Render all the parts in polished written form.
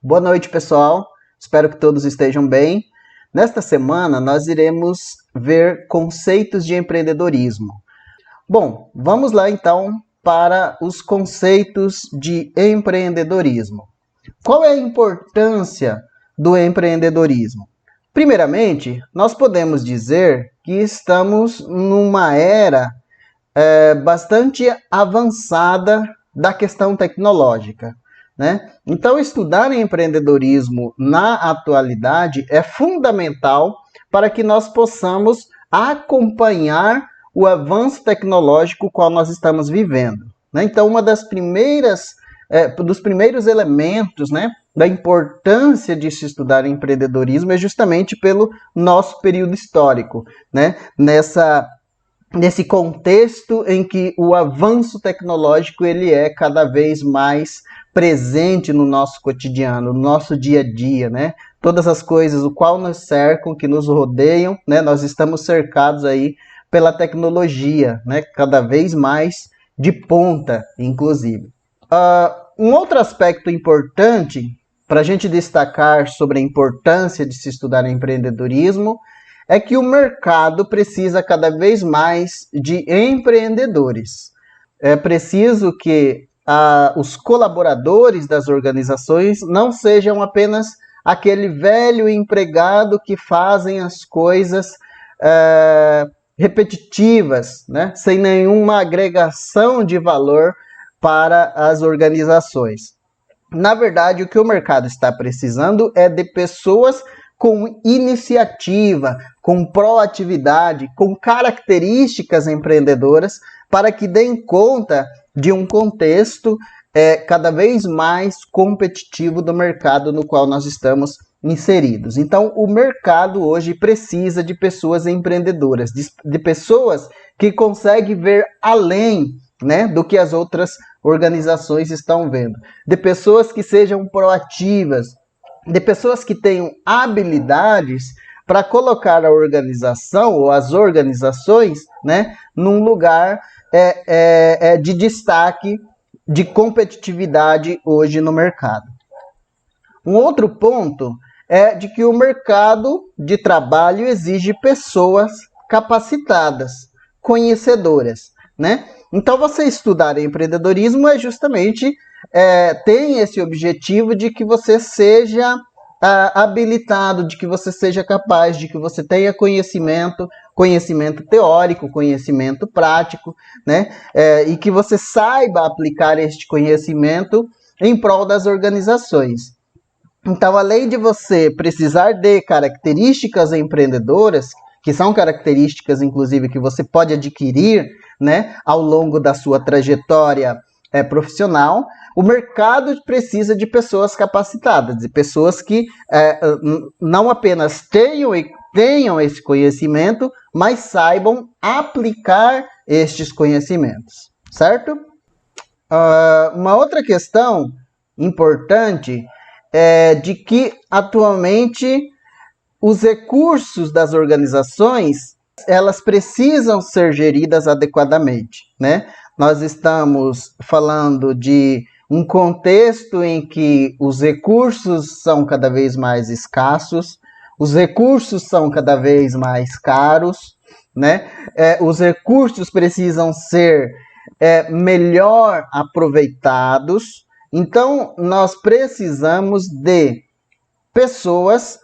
Boa noite, pessoal. Espero que todos estejam bem. Nesta semana, nós iremos ver conceitos de empreendedorismo. Bom, vamos lá então para os conceitos de empreendedorismo. Qual é a importância do empreendedorismo? Primeiramente, nós podemos dizer que estamos numa era bastante avançada da questão tecnológica, né? Então, estudar empreendedorismo na atualidade é fundamental para que nós possamos acompanhar o avanço tecnológico qual nós estamos vivendo, né? Então, uma das primeiras dos primeiros elementos, né, da importância de se estudar empreendedorismo é justamente pelo nosso período histórico, né? Nesse contexto em que o avanço tecnológico ele é cada vez mais presente no nosso cotidiano, no nosso dia a dia, né? Todas as coisas o qual nos cercam, que nos rodeiam, né? Nós estamos cercados aí pela tecnologia, né? Cada vez mais de ponta, inclusive. Um outro aspecto importante para a gente destacar sobre a importância de se estudar empreendedorismo é que o mercado precisa cada vez mais de empreendedores. É preciso que os colaboradores das organizações não sejam apenas aquele velho empregado que fazem as coisas repetitivas, né? Sem nenhuma agregação de valor para as organizações. Na verdade, o que o mercado está precisando é de pessoas com iniciativa, com proatividade, com características empreendedoras, para que deem conta de um contexto cada vez mais competitivo do mercado no qual nós estamos inseridos. Então, o mercado hoje precisa de pessoas empreendedoras, de pessoas que conseguem ver além, né, do que as outras organizações estão vendo, de pessoas que sejam proativas, de pessoas que tenham habilidades para colocar a organização ou as organizações, né, num lugar de destaque, de competitividade hoje no mercado. Um outro ponto é de que o mercado de trabalho exige pessoas capacitadas, conhecedoras, né? Então, você estudar empreendedorismo é justamente tem esse objetivo de que você seja habilitado, de que você seja capaz, de que você tenha conhecimento teórico, conhecimento prático, né? E que você saiba aplicar este conhecimento em prol das organizações. Então, além de você precisar de características empreendedoras, que são características, inclusive, que você pode adquirir, né, ao longo da sua trajetória profissional, o mercado precisa de pessoas capacitadas, de pessoas que não apenas tenham esse conhecimento, mas saibam aplicar estes conhecimentos, certo? Uma outra questão importante é de que, atualmente, os recursos das organizações elas precisam ser geridas adequadamente, né? Nós estamos falando de um contexto em que os recursos são cada vez mais escassos, os recursos são cada vez mais caros, né? Os recursos precisam ser melhor aproveitados. Então, nós precisamos de pessoas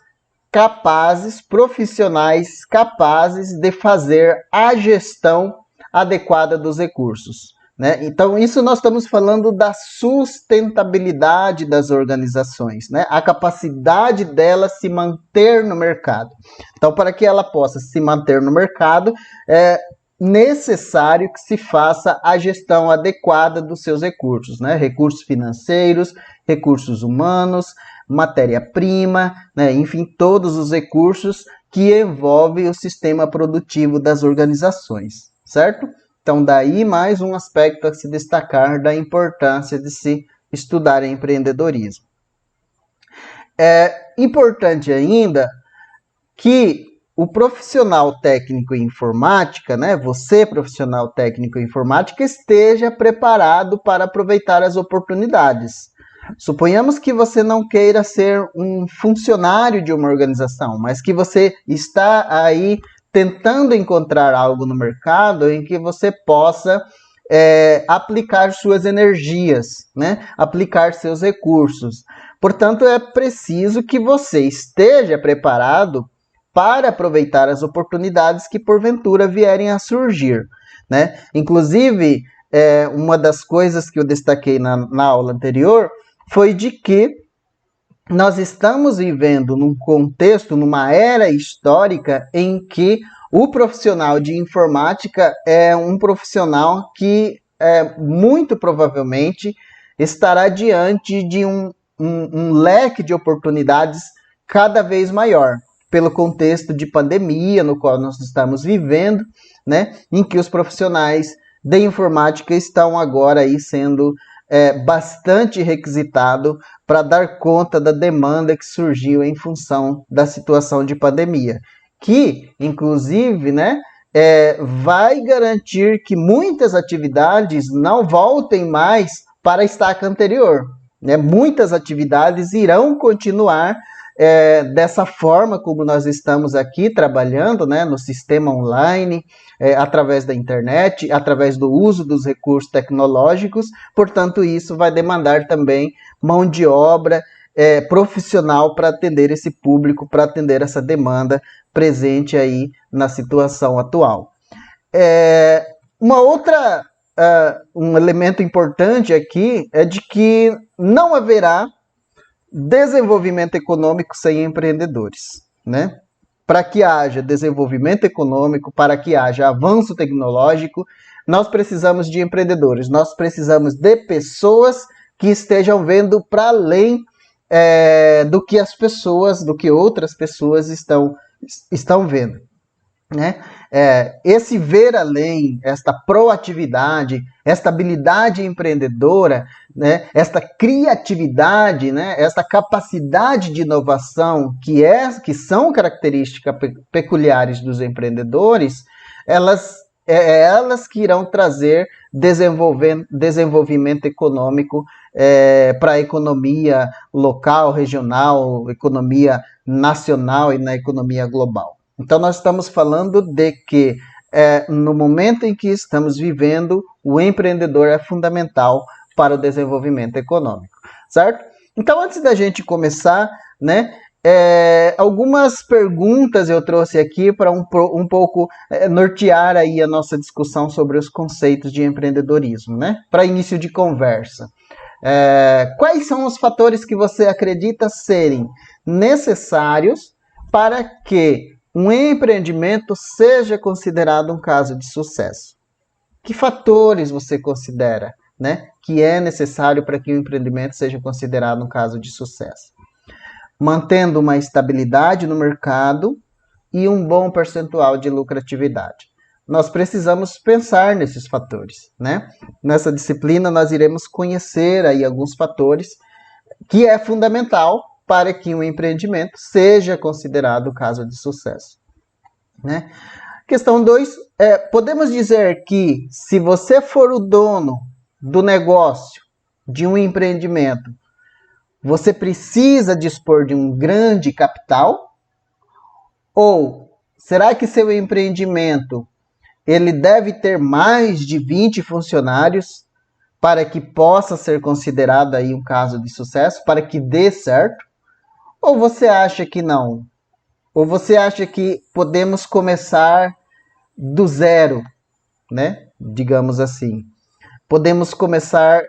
capazes, profissionais capazes de fazer a gestão adequada dos recursos, né? Então, isso nós estamos falando da sustentabilidade das organizações, né? A capacidade dela se manter no mercado. Então, para que ela possa se manter no mercado, é necessário que se faça a gestão adequada dos seus recursos, né? Recursos financeiros, recursos humanos, matéria-prima, né? Enfim, todos os recursos que envolvem o sistema produtivo das organizações, certo? Então, daí mais um aspecto a se destacar da importância de se estudar empreendedorismo. É importante ainda que o profissional técnico em informática, né, você profissional técnico em informática, esteja preparado para aproveitar as oportunidades. Suponhamos que você não queira ser um funcionário de uma organização, mas que você está aí tentando encontrar algo no mercado em que você possa aplicar suas energias, né? Aplicar seus recursos. Portanto, é preciso que você esteja preparado para aproveitar as oportunidades que porventura vierem a surgir, né? Inclusive, uma das coisas que eu destaquei na aula anterior foi de que nós estamos vivendo num contexto, numa era histórica em que o profissional de informática é um profissional que muito provavelmente estará diante de um leque de oportunidades cada vez maior, pelo contexto de pandemia no qual nós estamos vivendo, né, em que os profissionais de informática estão agora aí sendo bastante requisitado para dar conta da demanda que surgiu em função da situação de pandemia, que, inclusive, né, vai garantir que muitas atividades não voltem mais para a estaca anterior, né? Muitas atividades irão continuar dessa forma como nós estamos aqui trabalhando, né, no sistema online, através da internet, através do uso dos recursos tecnológicos. Portanto, isso vai demandar também mão de obra profissional para atender esse público, para atender essa demanda presente aí na situação atual. Uma outra, um elemento importante aqui é de que não haverá desenvolvimento econômico sem empreendedores, né? Para que haja desenvolvimento econômico, para que haja avanço tecnológico, nós precisamos de empreendedores, nós precisamos de pessoas que estejam vendo para além do que as pessoas, do que outras pessoas estão vendo, né? Esse ver além, esta proatividade, esta habilidade empreendedora, né? Esta criatividade, né? Esta capacidade de inovação que são características peculiares dos empreendedores, elas que irão trazer desenvolvimento econômico para a economia local, regional, economia nacional e na economia global. Então, nós estamos falando de que, no momento em que estamos vivendo, o empreendedor é fundamental para o desenvolvimento econômico, certo? Então, antes da gente começar, né, algumas perguntas eu trouxe aqui para um pouco nortear aí a nossa discussão sobre os conceitos de empreendedorismo, né? Para início de conversa. Quais são os fatores que você acredita serem necessários para que um empreendimento seja considerado um caso de sucesso? Que fatores você considera, né, que é necessário para que o empreendimento seja considerado um caso de sucesso? Mantendo uma estabilidade no mercado e um bom percentual de lucratividade. Nós precisamos pensar nesses fatores, né? Nessa disciplina nós iremos conhecer aí alguns fatores que é fundamental para que um empreendimento seja considerado caso de sucesso, né? Questão 2, podemos dizer que se você for o dono do negócio, de um empreendimento, você precisa dispor de um grande capital? Ou será que seu empreendimento ele deve ter mais de 20 funcionários para que possa ser considerado aí um caso de sucesso, para que dê certo? Ou você acha que não? Ou você acha que podemos começar do zero, né? Digamos assim. Podemos começar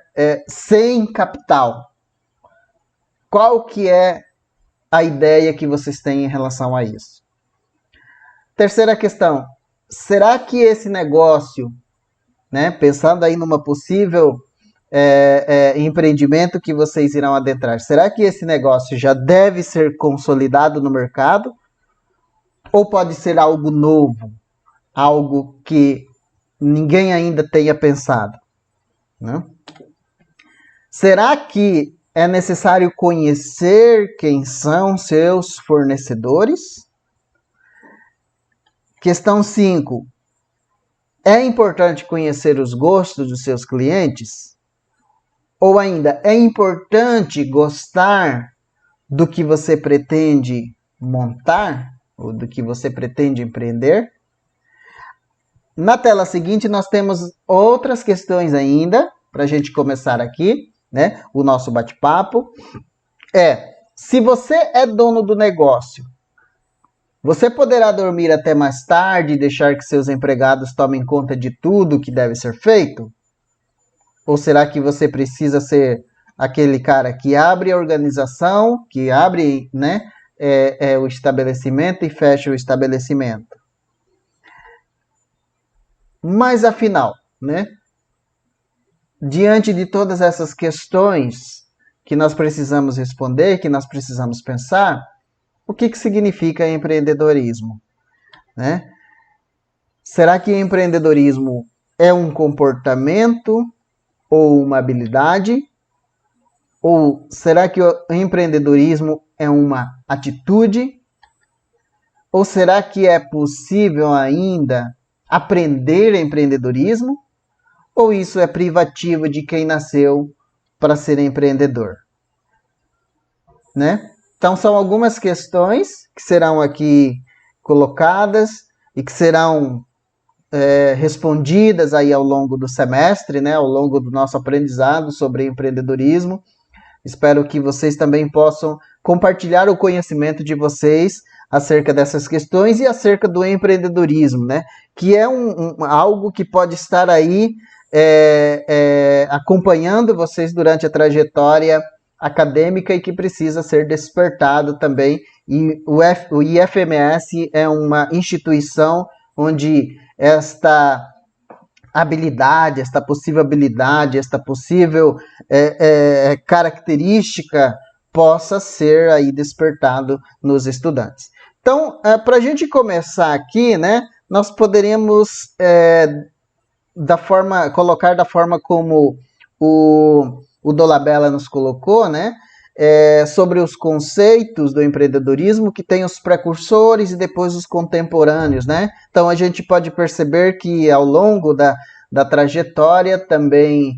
sem capital. Qual que é a ideia que vocês têm em relação a isso? Terceira questão. Será que esse negócio, né, pensando aí numa possível empreendimento que vocês irão adentrar, será que esse negócio já deve ser consolidado no mercado? Ou pode ser algo novo? Algo que ninguém ainda tenha pensado, né? Será que é necessário conhecer quem são seus fornecedores? Questão 5. É importante conhecer os gostos dos seus clientes? Ou ainda, é importante gostar do que você pretende montar ou do que você pretende empreender? Na tela seguinte, nós temos outras questões ainda, para a gente começar aqui, né? O nosso bate-papo. Se você é dono do negócio, você poderá dormir até mais tarde e deixar que seus empregados tomem conta de tudo que deve ser feito? Ou será que você precisa ser aquele cara que abre a organização, que abre, né, o estabelecimento e fecha o estabelecimento? Mas afinal, né, diante de todas essas questões que nós precisamos responder, que nós precisamos pensar, o que significa empreendedorismo? Né? Será que empreendedorismo é um comportamento ou uma habilidade? Ou será que o empreendedorismo é uma atitude? Ou será que é possível ainda aprender empreendedorismo? Ou isso é privativo de quem nasceu para ser empreendedor? Né? Então são algumas questões que serão aqui colocadas e que serão respondidas aí ao longo do semestre, né? Ao longo do nosso aprendizado sobre empreendedorismo. Espero que vocês também possam compartilhar o conhecimento de vocês acerca dessas questões e acerca do empreendedorismo, né? Que é algo que pode estar aí acompanhando vocês durante a trajetória acadêmica e que precisa ser despertado também. E o IFMS é uma instituição onde esta habilidade, esta possível habilidade, esta possível característica possa ser aí despertado nos estudantes. Então, para a gente começar aqui, né, nós poderíamos colocar da forma como o Dolabella nos colocou, né, sobre os conceitos do empreendedorismo, que tem os precursores e depois os contemporâneos, né? Então a gente pode perceber que ao longo da trajetória também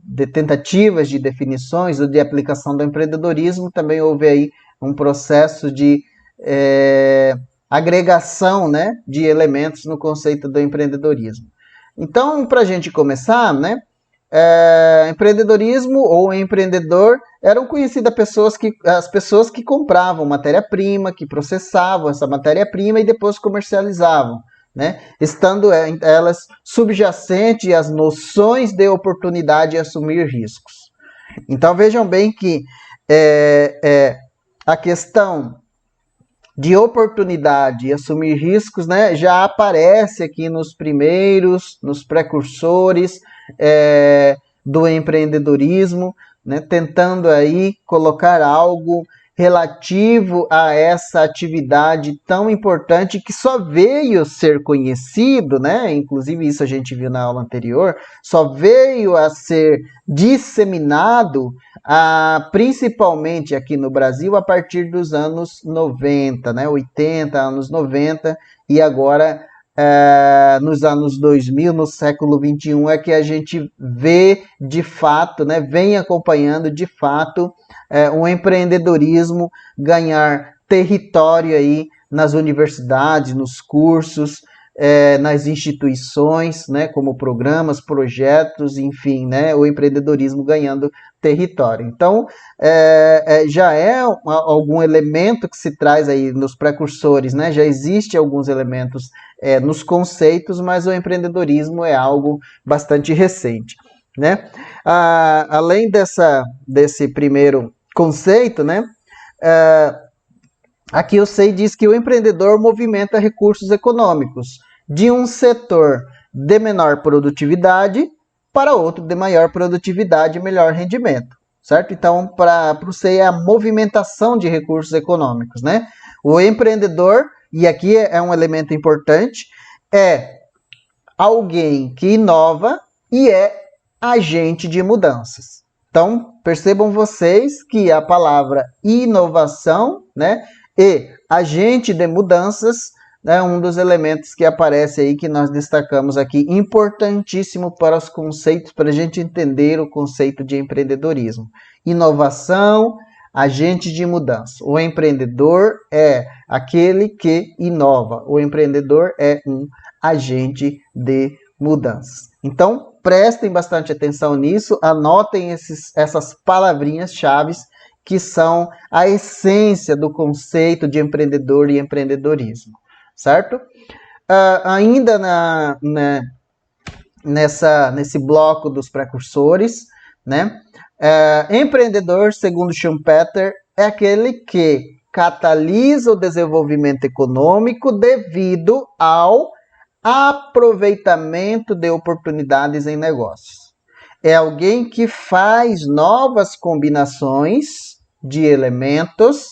de tentativas de definições ou de aplicação do empreendedorismo, também houve aí um processo de agregação, né, de elementos no conceito do empreendedorismo. Então, para a gente começar, né, empreendedorismo ou empreendedor eram conhecidas as pessoas que compravam matéria-prima, que processavam essa matéria-prima e depois comercializavam, né? Estando elas subjacentes às noções de oportunidade e assumir riscos. Então vejam bem que a questão de oportunidade e assumir riscos, né, já aparece aqui nos precursores do empreendedorismo, né, tentando aí colocar algo relativo a essa atividade tão importante que só veio ser conhecido, né? Inclusive isso a gente viu na aula anterior, só veio a ser disseminado principalmente aqui no Brasil a partir dos anos 90, né? 80, anos 90 e agora nos anos 2000, no século 21, é que a gente vê de fato, né, vem acompanhando de fato o empreendedorismo ganhar território aí nas universidades, nos cursos, nas instituições, né, como programas, projetos, enfim, né, o empreendedorismo ganhando território. Então, já é algum elemento que se traz aí nos precursores, né, já existe alguns elementos nos conceitos, mas o empreendedorismo é algo bastante recente, né? Além desse primeiro conceito, né, aqui o SEI diz que o empreendedor movimenta recursos econômicos de um setor de menor produtividade para outro de maior produtividade e melhor rendimento, certo? Então, para o SEI é a movimentação de recursos econômicos, né? O empreendedor, e aqui é um elemento importante, é alguém que inova e é agente de mudanças. Então, percebam vocês que a palavra inovação, né, e agente de mudanças é um dos elementos que aparece aí, que nós destacamos aqui, importantíssimo para os conceitos, para a gente entender o conceito de empreendedorismo. Inovação, agente de mudança. O empreendedor é aquele que inova. O empreendedor é um agente de mudança. Então, prestem bastante atenção nisso, anotem essas palavrinhas-chave que são a essência do conceito de empreendedor e empreendedorismo, certo? Ainda nesse bloco dos precursores, né? Empreendedor, segundo Schumpeter, é aquele que catalisa o desenvolvimento econômico devido ao aproveitamento de oportunidades em negócios. É alguém que faz novas combinações de elementos,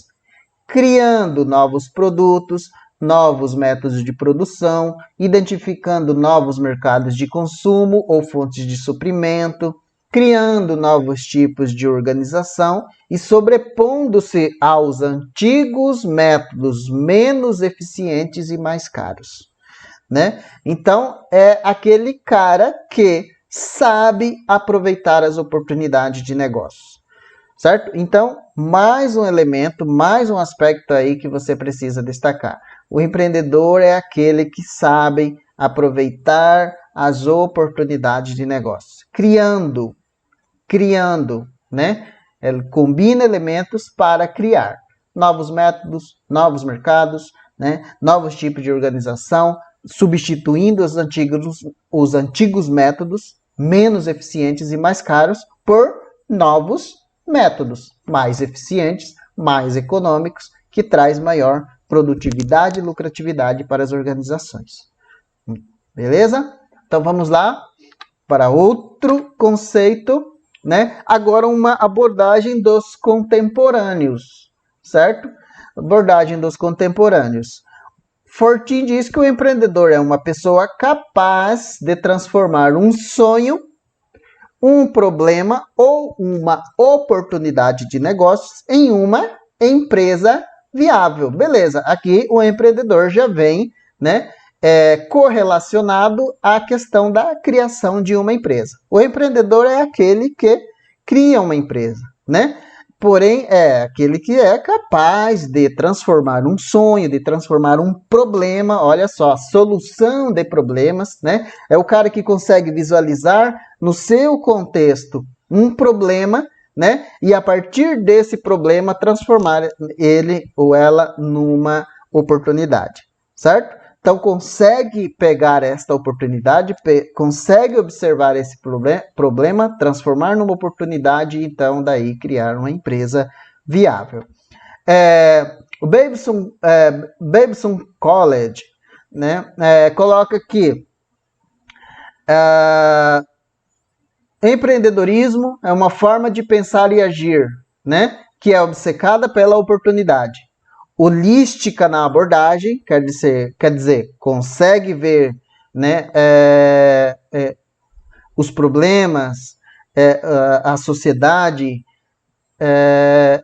criando novos produtos, novos métodos de produção, identificando novos mercados de consumo ou fontes de suprimento, criando novos tipos de organização e sobrepondo-se aos antigos métodos menos eficientes e mais caros, né? Então, é aquele cara que sabe aproveitar as oportunidades de negócio, certo? Então, mais um elemento, mais um aspecto aí que você precisa destacar. O empreendedor é aquele que sabe aproveitar as oportunidades de negócio, criando, né? Ele combina elementos para criar novos métodos, novos mercados, né? Novos tipos de organização, substituindo os antigos métodos menos eficientes e mais caros por novos métodos mais eficientes, mais econômicos, que traz maior produtividade e lucratividade para as organizações. Beleza? Então vamos lá para outro conceito, né? Agora uma abordagem dos contemporâneos, certo? Abordagem dos contemporâneos. Fortin diz que o empreendedor é uma pessoa capaz de transformar um sonho, um problema ou uma oportunidade de negócios em uma empresa viável. Beleza, aqui o empreendedor já vem, né, correlacionado à questão da criação de uma empresa. O empreendedor é aquele que cria uma empresa, né? Porém, é aquele que é capaz de transformar um sonho, de transformar um problema, olha só, solução de problemas, né? É o cara que consegue visualizar no seu contexto um problema, né? E a partir desse problema transformar ele ou ela numa oportunidade, certo? Então, consegue pegar esta oportunidade, consegue observar esse problema, transformar numa oportunidade e, então, daí criar uma empresa viável. O Babson College, né, coloca que empreendedorismo é uma forma de pensar e agir, né, que é obcecada pela oportunidade. Holística na abordagem, quer dizer, consegue ver, né, os problemas, a sociedade,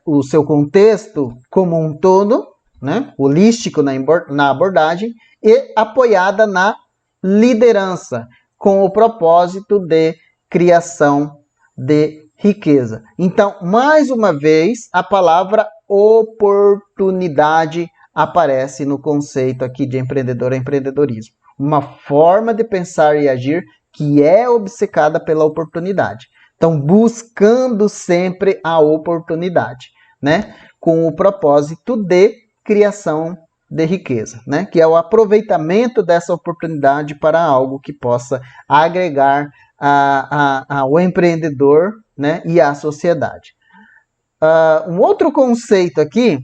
o seu contexto como um todo, né, holístico na abordagem, e apoiada na liderança, com o propósito de criação de riqueza. Então, mais uma vez, a palavra oportunidade aparece no conceito aqui de empreendedor a empreendedorismo. Uma forma de pensar e agir que é obcecada pela oportunidade. Então, buscando sempre a oportunidade, né? Com o propósito de criação de riqueza, né? Que é o aproveitamento dessa oportunidade para algo que possa agregar ao empreendedor, né? E à sociedade. Um outro conceito aqui,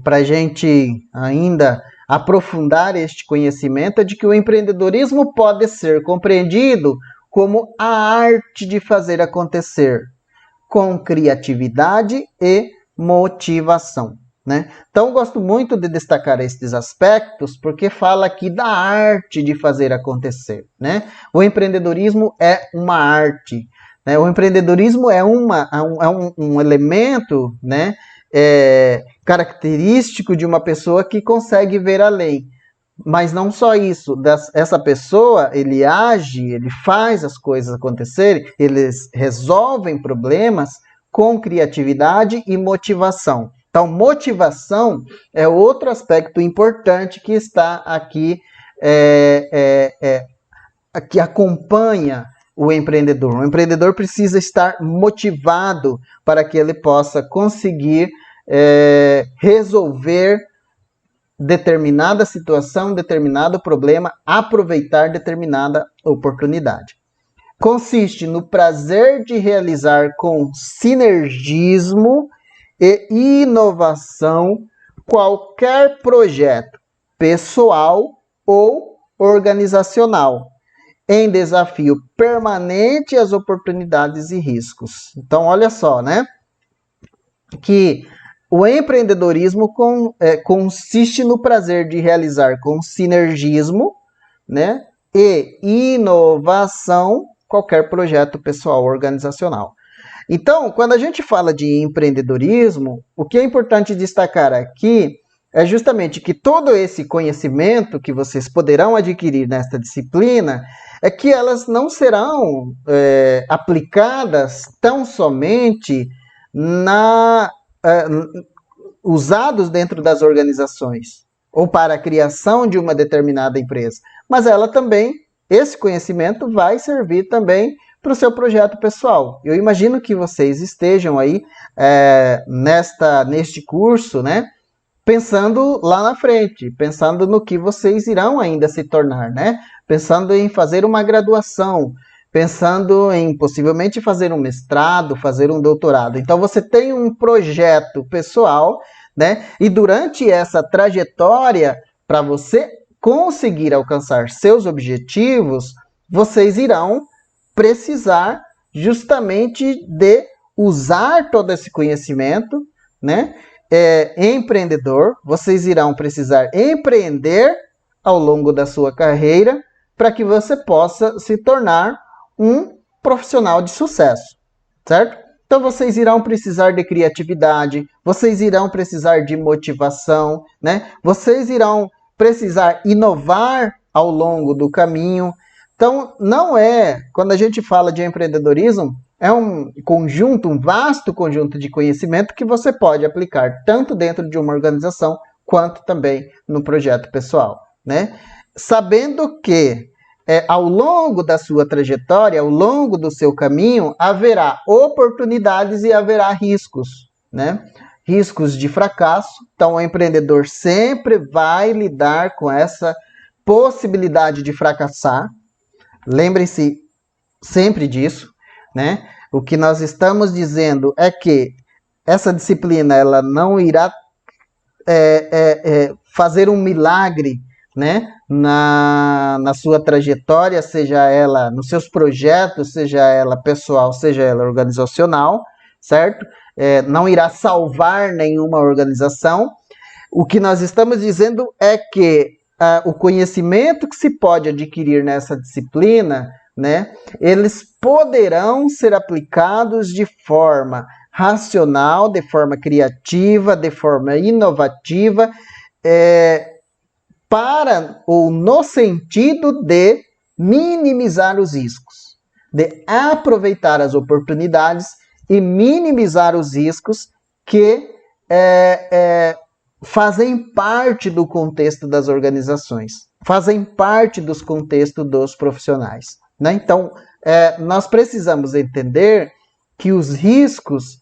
para a gente ainda aprofundar este conhecimento, é de que o empreendedorismo pode ser compreendido como a arte de fazer acontecer, com criatividade e motivação, né? Então, gosto muito de destacar estes aspectos, porque fala aqui da arte de fazer acontecer, né? O empreendedorismo é uma arte, né? O empreendedorismo é um elemento, né, característico de uma pessoa que consegue ver além. Mas não só isso, essa pessoa, ele age, ele faz as coisas acontecerem, eles resolvem problemas com criatividade e motivação. Então, motivação é outro aspecto importante que está aqui, que acompanha o empreendedor. O empreendedor precisa estar motivado para que ele possa conseguir resolver determinada situação, determinado problema, aproveitar determinada oportunidade. Consiste no prazer de realizar com sinergismo e inovação qualquer projeto pessoal ou organizacional, em desafio permanente às oportunidades e riscos. Então, olha só, né? Que o empreendedorismo consiste no prazer de realizar com sinergismo, né, e inovação qualquer projeto pessoal ou organizacional. Então, quando a gente fala de empreendedorismo, o que é importante destacar aqui é justamente que todo esse conhecimento que vocês poderão adquirir nesta disciplina é que elas não serão aplicadas tão somente usados dentro das organizações ou para a criação de uma determinada empresa, mas ela também, esse conhecimento vai servir também para o seu projeto pessoal. Eu imagino que vocês estejam aí neste curso, né, pensando lá na frente, pensando no que vocês irão ainda se tornar, né, pensando em fazer uma graduação, pensando em possivelmente fazer um mestrado, fazer um doutorado. Então você tem um projeto pessoal, né? E durante essa trajetória, para você conseguir alcançar seus objetivos, vocês irão precisar justamente de usar todo esse conhecimento, né? Empreendedor, vocês irão precisar empreender ao longo da sua carreira para que você possa se tornar um profissional de sucesso, certo? Então vocês irão precisar de criatividade, vocês irão precisar de motivação, né? Vocês irão precisar inovar ao longo do caminho. Então não quando a gente fala de empreendedorismo, é um conjunto, um vasto conjunto de conhecimento que você pode aplicar tanto dentro de uma organização quanto também no projeto pessoal, né? Sabendo que ao longo da sua trajetória, ao longo do seu caminho, haverá oportunidades e haverá riscos, né? Riscos de fracasso. Então, o empreendedor sempre vai lidar com essa possibilidade de fracassar. Lembrem-se sempre disso, né? O que nós estamos dizendo é que essa disciplina ela não irá fazer um milagre, né, na sua trajetória, seja ela nos seus projetos, seja ela pessoal, seja ela organizacional, certo? Não irá salvar nenhuma organização. O que nós estamos dizendo é que o conhecimento que se pode adquirir nessa disciplina, né, eles poderão ser aplicados de forma racional, de forma criativa, de forma inovativa, para ou no sentido de minimizar os riscos, de aproveitar as oportunidades e minimizar os riscos que fazem parte do contexto das organizações, fazem parte dos contextos dos profissionais, né? Então, nós precisamos entender que os riscos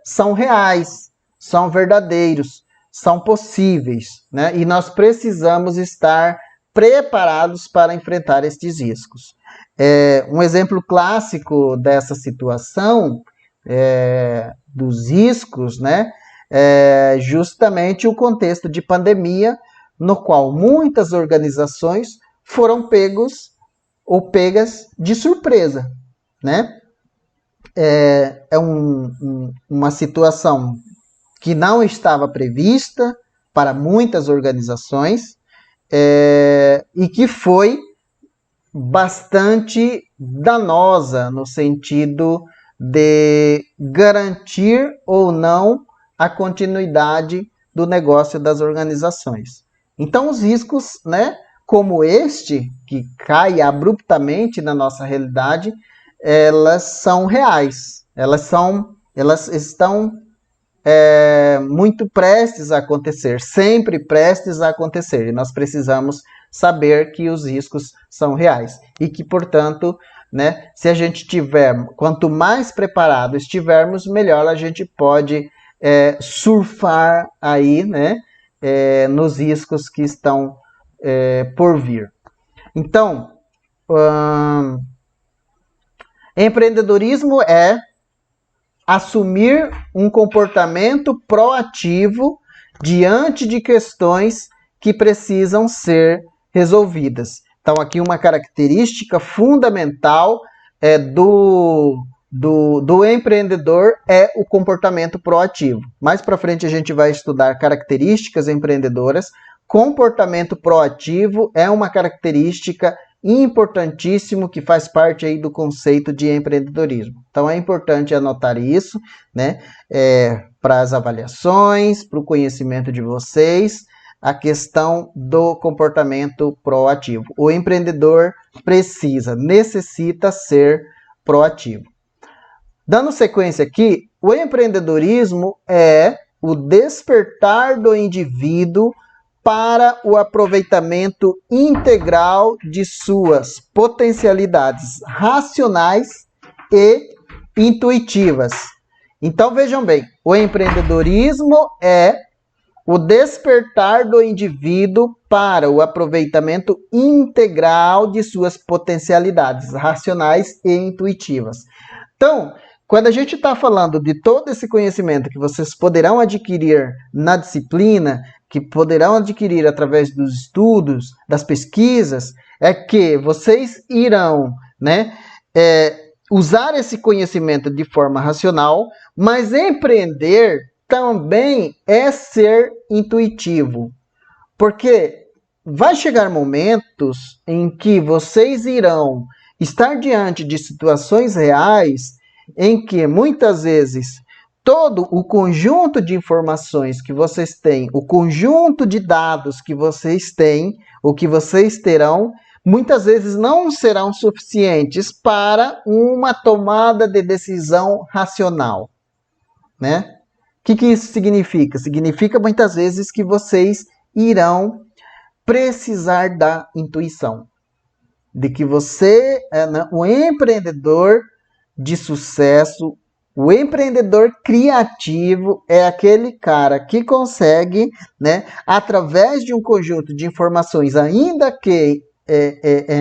são reais, são verdadeiros, são possíveis, né? E nós precisamos estar preparados para enfrentar estes riscos. Um exemplo clássico dessa situação, dos riscos, né? É justamente o contexto de pandemia, no qual muitas organizações foram pegos ou pegas de surpresa, né? Uma situação que não estava prevista para muitas organizações e que foi bastante danosa no sentido de garantir ou não a continuidade do negócio das organizações. Então, os riscos, né, como este, que cai abruptamente na nossa realidade, elas são reais, elas estão muito prestes a acontecer, sempre prestes a acontecer, e nós precisamos saber que os riscos são reais, e que, portanto, né, se a gente tiver, quanto mais preparado estivermos, melhor a gente pode surfar aí, né, nos riscos que estão por vir. Então, empreendedorismo é assumir um comportamento proativo diante de questões que precisam ser resolvidas. Então, aqui uma característica fundamental do empreendedor é o comportamento proativo. Mais para frente a gente vai estudar características empreendedoras. Comportamento proativo é uma característica importantíssimo que faz parte aí do conceito de empreendedorismo. Então é importante anotar isso, né? Para as avaliações, para o conhecimento de vocês, a questão do comportamento proativo. O empreendedor necessita ser proativo. Dando sequência aqui, o empreendedorismo é o despertar do indivíduo para o aproveitamento integral de suas potencialidades racionais e intuitivas. Então vejam bem, o empreendedorismo é o despertar do indivíduo para o aproveitamento integral de suas potencialidades racionais e intuitivas. Então, quando a gente está falando de todo esse conhecimento que vocês poderão adquirir na disciplina, que poderão adquirir através dos estudos, das pesquisas, é que vocês irão, né, usar esse conhecimento de forma racional, mas empreender também é ser intuitivo. Porque vai chegar momentos em que vocês irão estar diante de situações reais em que muitas vezes todo o conjunto de informações que vocês têm, o conjunto de dados que vocês têm, ou que vocês terão, muitas vezes não serão suficientes para uma tomada de decisão racional, né? O que isso significa? Significa muitas vezes que vocês irão precisar da intuição, de que você é um empreendedor de sucesso. O empreendedor criativo é aquele cara que consegue, né, através de um conjunto de informações, ainda que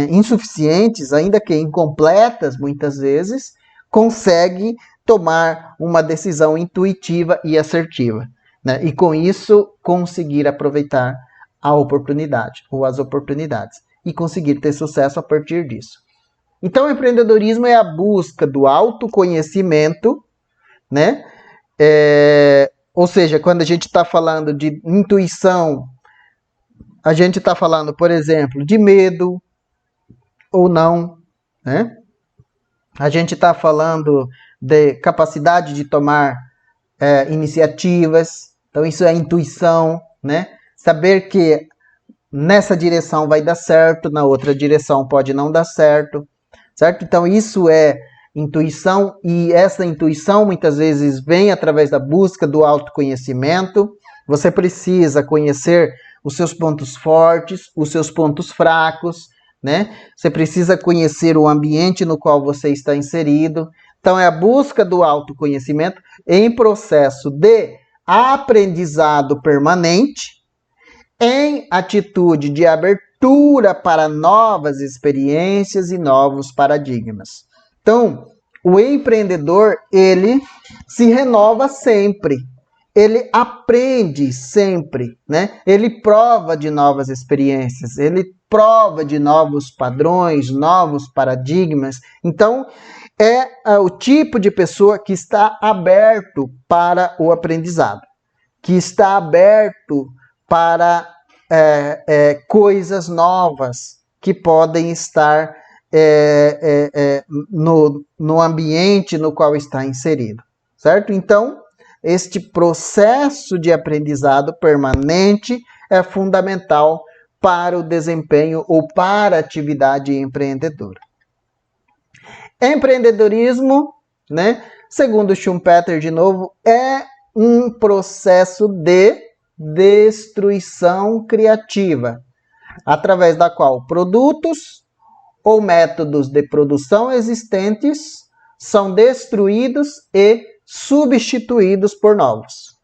insuficientes, ainda que incompletas, muitas vezes, consegue tomar uma decisão intuitiva e assertiva, né? E com isso conseguir aproveitar a oportunidade ou as oportunidades e conseguir ter sucesso a partir disso. Então, o empreendedorismo é a busca do autoconhecimento, né? Ou seja, quando a gente está falando de intuição, a gente está falando, por exemplo, de medo ou não, né? A gente está falando de capacidade de tomar iniciativas. Então, isso é intuição, né? Saber que nessa direção vai dar certo, na outra direção pode não dar certo, certo? Então, isso é intuição, e essa intuição muitas vezes vem através da busca do autoconhecimento. Você precisa conhecer os seus pontos fortes, os seus pontos fracos, né? Você precisa conhecer o ambiente no qual você está inserido. Então, é a busca do autoconhecimento em processo de aprendizado permanente, em atitude de abertura para novas experiências e novos paradigmas. Então, o empreendedor, ele se renova sempre. Ele aprende sempre, né? Ele prova de novas experiências, ele prova de novos padrões, novos paradigmas. Então, é o tipo de pessoa que está aberto para o aprendizado, que está aberto para coisas novas que podem estar no ambiente no qual está inserido, certo? Então, este processo de aprendizado permanente é fundamental para o desempenho ou para a atividade empreendedora. Empreendedorismo, né, segundo Schumpeter de novo, é um processo de destruição criativa, através da qual produtos ou métodos de produção existentes são destruídos e substituídos por novos.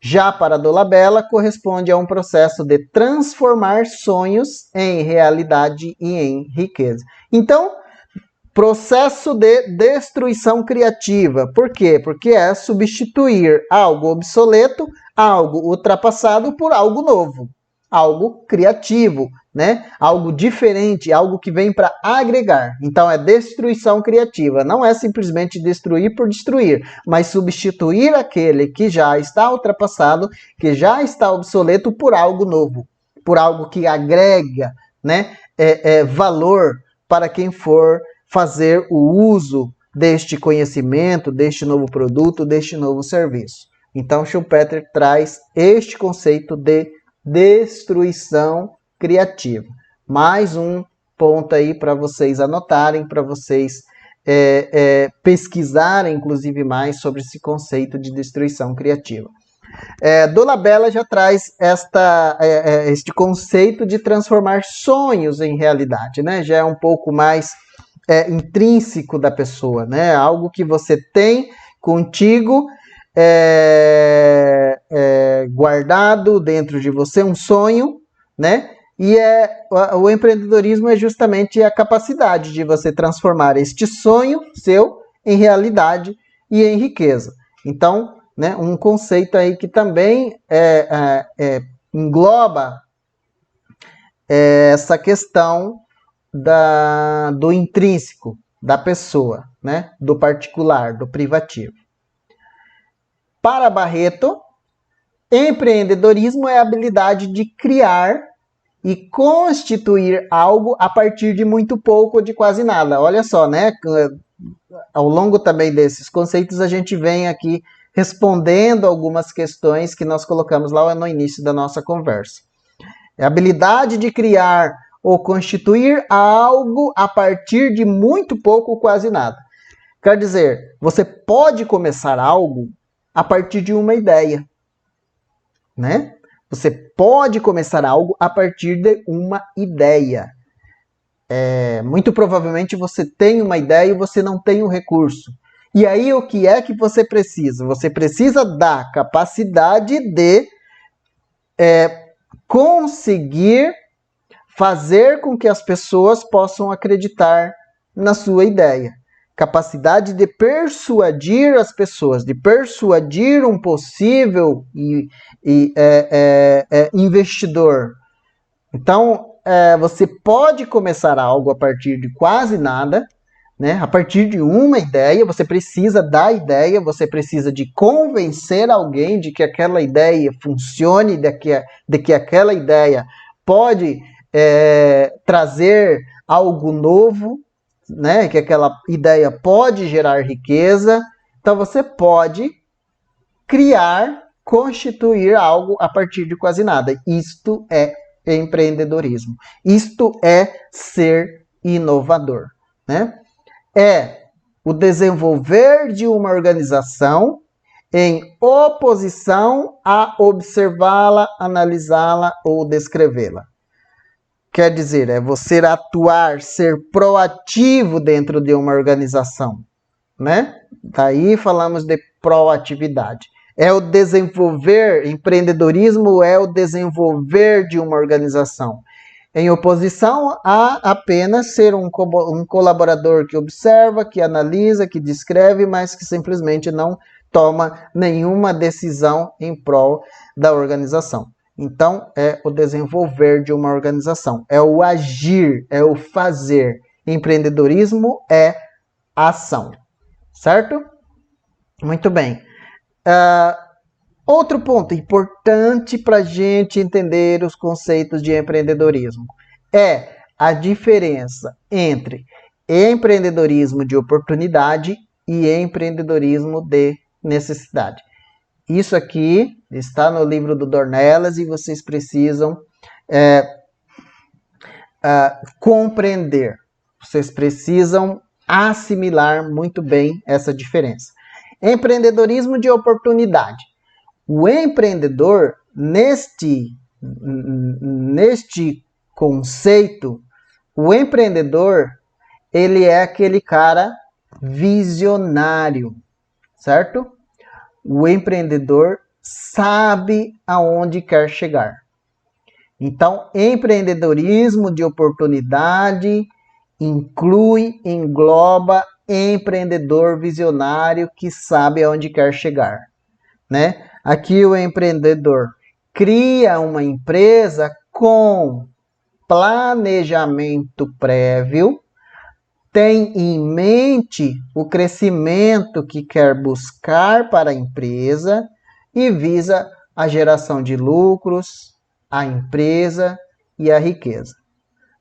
Já para Dolabella, corresponde a um processo de transformar sonhos em realidade e em riqueza. Então, processo de destruição criativa. Por quê? Porque é substituir algo obsoleto, algo ultrapassado por algo novo, algo criativo, né? Algo diferente, algo que vem para agregar. Então é destruição criativa. Não é simplesmente destruir por destruir, mas substituir aquele que já está ultrapassado, que já está obsoleto, por algo novo, por algo que agrega, né? Valor para quem for fazer o uso deste conhecimento, deste novo produto, deste novo serviço. Então Schumpeter traz este conceito de destruição criativa. Mais um ponto aí para vocês anotarem, para vocês pesquisarem, inclusive, mais sobre esse conceito de destruição criativa. Dolabella já traz este conceito de transformar sonhos em realidade, né? Já é um pouco mais intrínseco da pessoa, né? Algo que você tem contigo, guardado dentro de você, um sonho, né? E o empreendedorismo é justamente a capacidade de você transformar este sonho seu em realidade e em riqueza. Então, né, um conceito aí que também engloba essa questão do intrínseco da pessoa, né, do particular, do privativo. Para Barreto, empreendedorismo é a habilidade de criar e constituir algo a partir de muito pouco ou de quase nada. Olha só, né? Ao longo também desses conceitos, a gente vem aqui respondendo algumas questões que nós colocamos lá no início da nossa conversa. É a habilidade de criar ou constituir algo a partir de muito pouco ou quase nada. Quer dizer, você pode começar algo a partir de uma ideia, né? Você pode começar algo a partir de uma ideia. Muito provavelmente você tem uma ideia e você não tem um recurso. E aí o que é que você precisa? Você precisa da capacidade de conseguir fazer com que as pessoas possam acreditar na sua ideia. Capacidade de persuadir as pessoas, de persuadir um possível investidor. Então, você pode começar algo a partir de quase nada, né? A partir de uma ideia. Você precisa da ideia, você precisa de convencer alguém de que aquela ideia funcione, de que aquela ideia pode trazer algo novo, né? Que aquela ideia pode gerar riqueza. Então você pode criar, constituir algo a partir de quase nada. Isto é empreendedorismo. Isto é ser inovador, né? É o desenvolver de uma organização em oposição a observá-la, analisá-la ou descrevê-la. Quer dizer, é você atuar, ser proativo dentro de uma organização, né? Daí falamos de proatividade. É o desenvolver, empreendedorismo é o desenvolver de uma organização. Em oposição a apenas ser um colaborador que observa, que analisa, que descreve, mas que simplesmente não toma nenhuma decisão em prol da organização. Então, é o desenvolver de uma organização, é o agir, é o fazer. Empreendedorismo é ação, certo? Muito bem. Outro ponto importante para a gente entender os conceitos de empreendedorismo é a diferença entre empreendedorismo de oportunidade e empreendedorismo de necessidade. Isso aqui está no livro do Dornelas e vocês precisam compreender. Vocês precisam assimilar muito bem essa diferença. Empreendedorismo de oportunidade. O empreendedor, neste conceito, o empreendedor, ele é aquele cara visionário, certo? O empreendedor sabe aonde quer chegar. Então, empreendedorismo de oportunidade engloba empreendedor visionário que sabe aonde quer chegar, né? Aqui o empreendedor cria uma empresa com planejamento prévio, tem em mente o crescimento que quer buscar para a empresa e visa a geração de lucros, a empresa e a riqueza,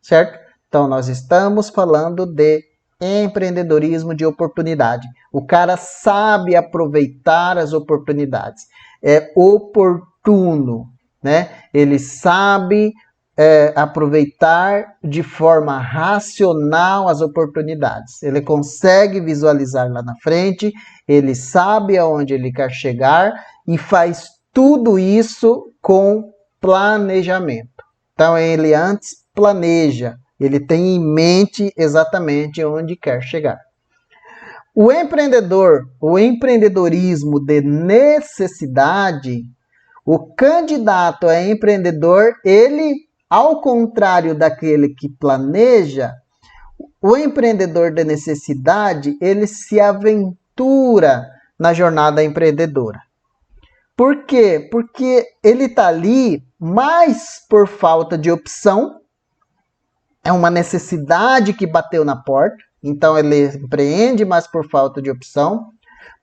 certo? Então, nós estamos falando de empreendedorismo de oportunidade. O cara sabe aproveitar as oportunidades. É oportuno, né? Ele sabe aproveitar de forma racional as oportunidades. Ele consegue visualizar lá na frente, ele sabe aonde ele quer chegar e faz tudo isso com planejamento. Então, ele antes planeja, ele tem em mente exatamente onde quer chegar. O empreendedorismo de necessidade, o candidato a empreendedor, ele, ao contrário daquele que planeja, o empreendedor de necessidade, ele se aventura na jornada empreendedora. Por quê? Porque ele está ali mais por falta de opção, é uma necessidade que bateu na porta, então ele empreende mais por falta de opção,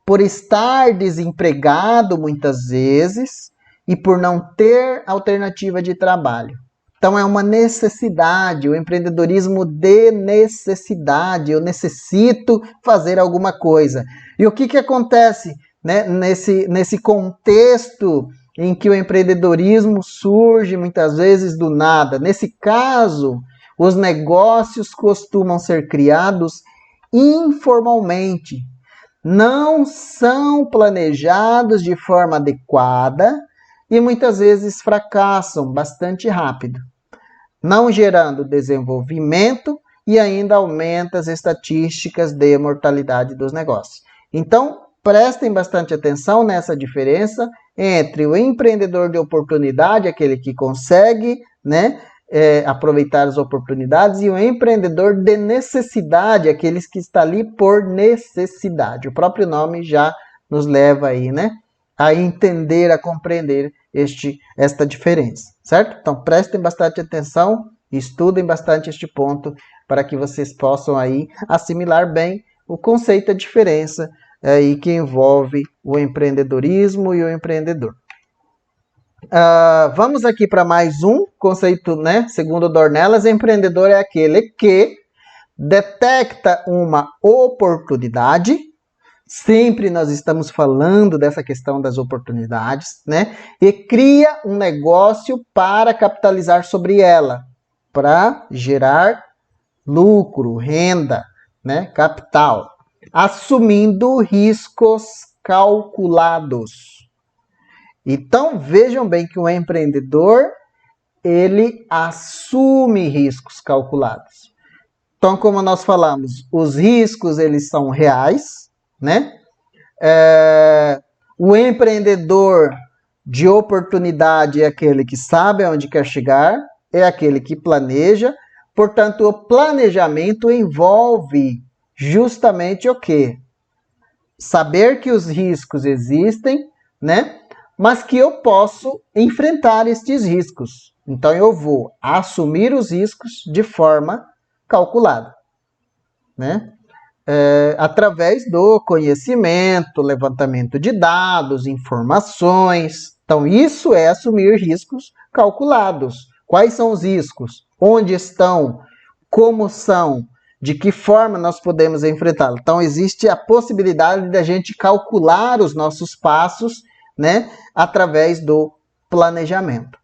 por estar desempregado muitas vezes e por não ter alternativa de trabalho. Então é uma necessidade, o empreendedorismo de necessidade, eu necessito fazer alguma coisa. E o que acontece, né, nesse contexto em que o empreendedorismo surge muitas vezes do nada? Nesse caso, os negócios costumam ser criados informalmente, não são planejados de forma adequada e muitas vezes fracassam bastante rápido, não gerando desenvolvimento e ainda aumenta as estatísticas de mortalidade dos negócios. Então, prestem bastante atenção nessa diferença entre o empreendedor de oportunidade, aquele que consegue, né, aproveitar as oportunidades, e o empreendedor de necessidade, aqueles que está ali por necessidade. O próprio nome já nos leva aí, né, a entender, a compreender esta diferença, certo? Então prestem bastante atenção, estudem bastante este ponto para que vocês possam aí assimilar bem o conceito, a diferença aí que envolve o empreendedorismo e o empreendedor. Vamos aqui para mais um conceito, né? Segundo Dornelas, empreendedor é aquele que detecta uma oportunidade. Sempre nós estamos falando dessa questão das oportunidades, né? E cria um negócio para capitalizar sobre ela, para gerar lucro, renda, né? Capital, assumindo riscos calculados. Então, vejam bem que o empreendedor, ele assume riscos calculados. Então, como nós falamos, os riscos, eles são reais, né? O empreendedor de oportunidade é aquele que sabe aonde quer chegar, é aquele que planeja. Portanto, o planejamento envolve justamente o quê? Saber que os riscos existem, né? Mas que eu posso enfrentar estes riscos. Então, eu vou assumir os riscos de forma calculada, né? Através do conhecimento, levantamento de dados, informações. Então, isso é assumir riscos calculados. Quais são os riscos? Onde estão? Como são? De que forma nós podemos enfrentá-los? Então, existe a possibilidade de a gente calcular os nossos passos né, através do planejamento,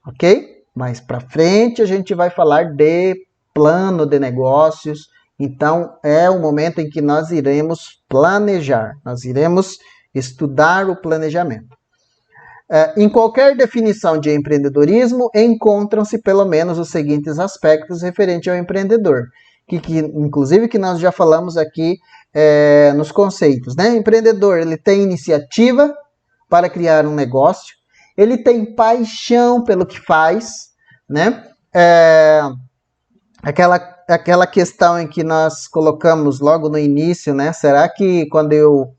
ok? Mais para frente a gente vai falar de plano de negócios, então é o momento em que nós iremos planejar, nós iremos estudar o planejamento. Em qualquer definição de empreendedorismo, encontram-se pelo menos os seguintes aspectos referentes ao empreendedor, que inclusive que nós já falamos aqui nos conceitos, né? Empreendedor, ele tem iniciativa para criar um negócio, ele tem paixão pelo que faz, né? Aquela questão em que nós colocamos logo no início, né? Será que quando eu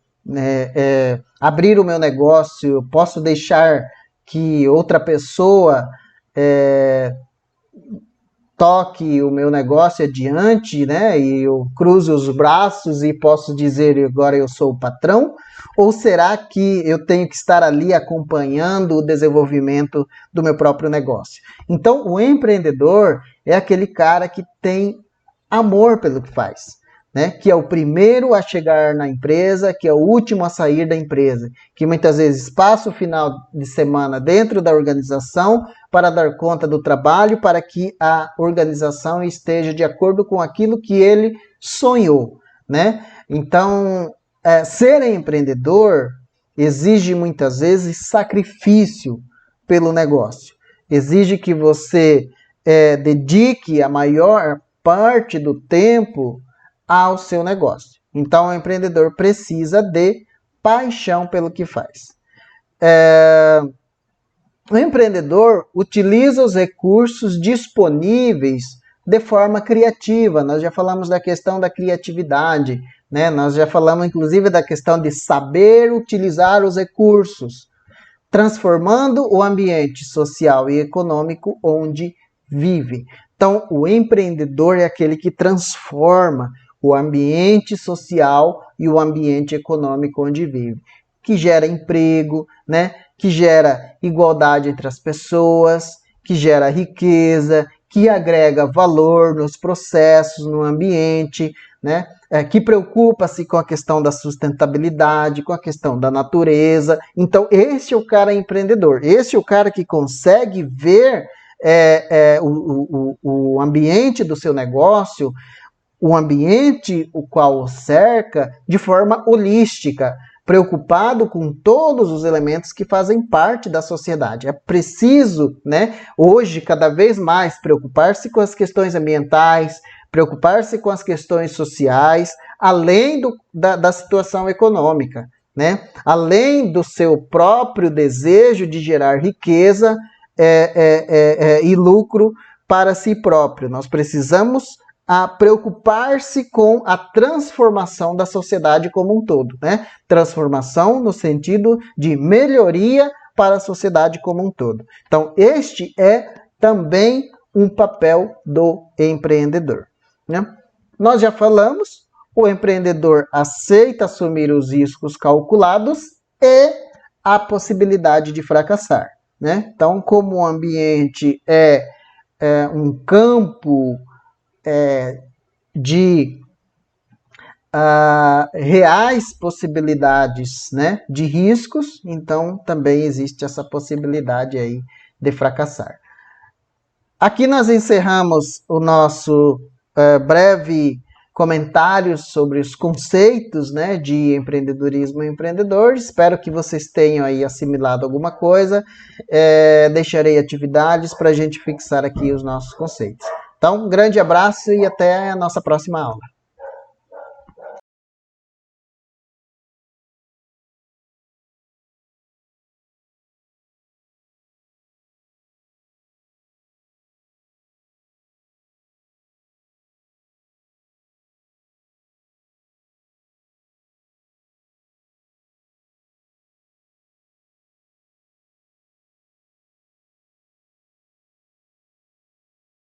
abrir o meu negócio, eu posso deixar que outra pessoa toque o meu negócio adiante, né? E eu cruzo os braços e posso dizer agora eu sou o patrão? Ou será que eu tenho que estar ali acompanhando o desenvolvimento do meu próprio negócio? Então, o empreendedor é aquele cara que tem amor pelo que faz, né? Que é o primeiro a chegar na empresa, que é o último a sair da empresa, que muitas vezes passa o final de semana dentro da organização para dar conta do trabalho, para que a organização esteja de acordo com aquilo que ele sonhou, né? Então, ser empreendedor exige muitas vezes sacrifício pelo negócio, exige que você dedique a maior parte do tempo ao seu negócio. Então, o empreendedor precisa de paixão pelo que faz. O empreendedor utiliza os recursos disponíveis de forma criativa. Nós já falamos da questão da criatividade, né? Nós já falamos, inclusive, da questão de saber utilizar os recursos, transformando o ambiente social e econômico onde vive. Então, o empreendedor é aquele que transforma o ambiente social e o ambiente econômico onde vive, que gera emprego, né? Que gera igualdade entre as pessoas, que gera riqueza, que agrega valor nos processos, no ambiente, né? Que preocupa-se com a questão da sustentabilidade, com a questão da natureza. Então, esse é o cara empreendedor, esse é o cara que consegue ver o ambiente do seu negócio, o ambiente o qual o cerca, de forma holística, preocupado com todos os elementos que fazem parte da sociedade. É preciso, né, hoje, cada vez mais, preocupar-se com as questões ambientais, preocupar-se com as questões sociais, além da situação econômica, né? Além do seu próprio desejo de gerar riqueza e lucro para si próprio. Nós precisamos preocupar-se com a transformação da sociedade como um todo, né? Transformação no sentido de melhoria para a sociedade como um todo. Então, este é também um papel do empreendedor, né? Nós já falamos, o empreendedor aceita assumir os riscos calculados e a possibilidade de fracassar, né? Então, como o ambiente é um campo de reais possibilidades, né, de riscos, então também existe essa possibilidade aí de fracassar. Aqui nós encerramos o nosso breve comentário sobre os conceitos, né, de empreendedorismo e empreendedor. Espero que vocês tenham aí assimilado alguma coisa. Deixarei atividades para a gente fixar aqui os nossos conceitos. Então, um grande abraço e até a nossa próxima aula.